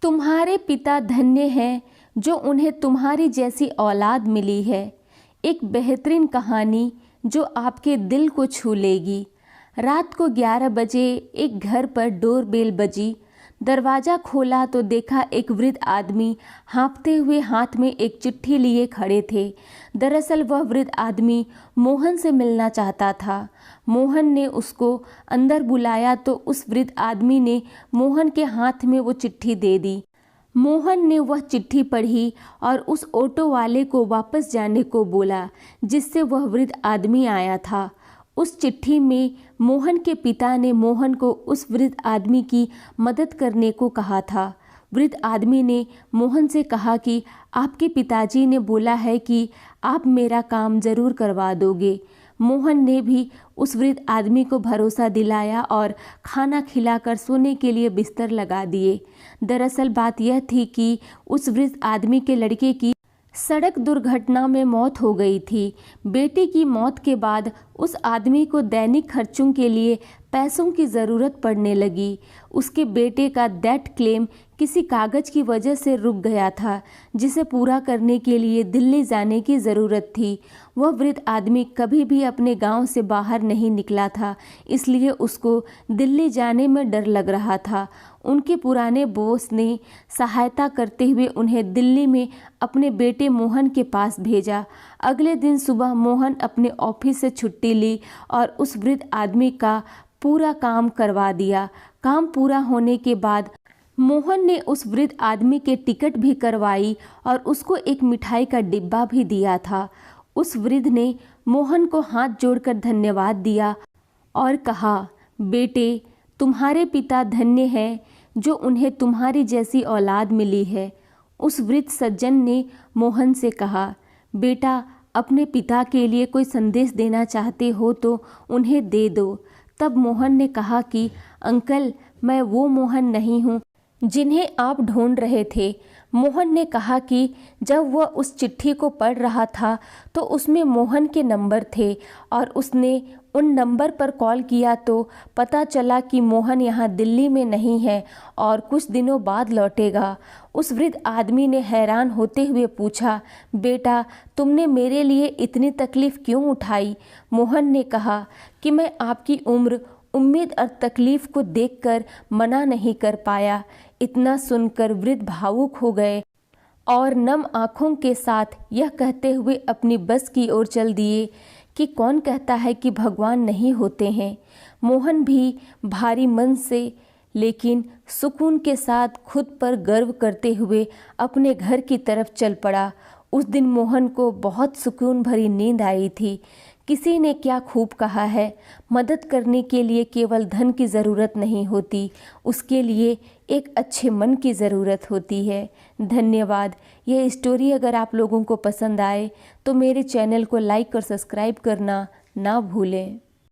तुम्हारे पिता धन्य हैं जो उन्हें तुम्हारी जैसी औलाद मिली है। एक बेहतरीन कहानी जो आपके दिल को छू लेगी। रात को 11 बजे एक घर पर डोरबेल बजी। दरवाज़ा खोला तो देखा एक वृद्ध आदमी हाँफते हुए हाथ में एक चिट्ठी लिए खड़े थे। दरअसल वह वृद्ध आदमी मोहन से मिलना चाहता था। मोहन ने उसको अंदर बुलाया तो उस वृद्ध आदमी ने मोहन के हाथ में वो चिट्ठी दे दी। मोहन ने वह चिट्ठी पढ़ी और उस ऑटो वाले को वापस जाने को बोला जिससे वह वृद्ध आदमी आया था। उस चिट्ठी में मोहन के पिता ने मोहन को उस वृद्ध आदमी की मदद करने को कहा था। वृद्ध आदमी ने मोहन से कहा कि आपके पिताजी ने बोला है कि आप मेरा काम ज़रूर करवा दोगे। मोहन ने भी उस वृद्ध आदमी को भरोसा दिलाया और खाना खिलाकर सोने के लिए बिस्तर लगा दिए। दरअसल बात यह थी कि उस वृद्ध आदमी के लड़के की सड़क दुर्घटना में मौत हो गई थी। बेटे की मौत के बाद उस आदमी को दैनिक खर्चों के लिए पैसों की ज़रूरत पड़ने लगी। उसके बेटे का डेथ क्लेम किसी कागज़ की वजह से रुक गया था जिसे पूरा करने के लिए दिल्ली जाने की ज़रूरत थी। वह वृद्ध आदमी कभी भी अपने गांव से बाहर नहीं निकला था, इसलिए उसको दिल्ली जाने में डर लग रहा था। उनके पुराने बॉस ने सहायता करते हुए उन्हें दिल्ली में अपने बेटे मोहन के पास भेजा। अगले दिन सुबह मोहन अपने ऑफिस से छुट्टी ली और उस वृद्ध आदमी का पूरा काम करवा दिया। काम पूरा होने के बाद मोहन ने उस वृद्ध आदमी के टिकट भी करवाई और उसको एक मिठाई का डिब्बा भी दिया था। उस वृद्ध ने मोहन को हाथ जोड़कर धन्यवाद दिया और कहा, बेटे तुम्हारे पिता धन्य हैं जो उन्हें तुम्हारी जैसी औलाद मिली है। उस वृद्ध सज्जन ने मोहन से कहा, बेटा अपने पिता के लिए कोई संदेश देना चाहते हो तो उन्हें दे दो। तब मोहन ने कहा कि अंकल मैं वो मोहन नहीं हूँ जिन्हें आप ढूंढ रहे थे। मोहन ने कहा कि जब वह उस चिट्ठी को पढ़ रहा था तो उसमें मोहन के नंबर थे और उसने उन नंबर पर कॉल किया तो पता चला कि मोहन यहाँ दिल्ली में नहीं है और कुछ दिनों बाद लौटेगा। उस वृद्ध आदमी ने हैरान होते हुए पूछा, बेटा तुमने मेरे लिए इतनी तकलीफ़ क्यों उठाई? मोहन ने कहा कि मैं आपकी उम्र, उम्मीद और तकलीफ़ को देखकर मना नहीं कर पाया। इतना सुनकर वृद्ध भावुक हो गए और नम आँखों के साथ यह कहते हुए अपनी बस की ओर चल दिए कि कौन कहता है कि भगवान नहीं होते हैं। मोहन भी भारी मन से लेकिन सुकून के साथ खुद पर गर्व करते हुए अपने घर की तरफ चल पड़ा। उस दिन मोहन को बहुत सुकून भरी नींद आई थी। किसी ने क्या खूब कहा है, मदद करने के लिए केवल धन की ज़रूरत नहीं होती, उसके लिए एक अच्छे मन की ज़रूरत होती है। धन्यवाद। यह स्टोरी अगर आप लोगों को पसंद आए तो मेरे चैनल को लाइक और सब्सक्राइब करना ना भूलें।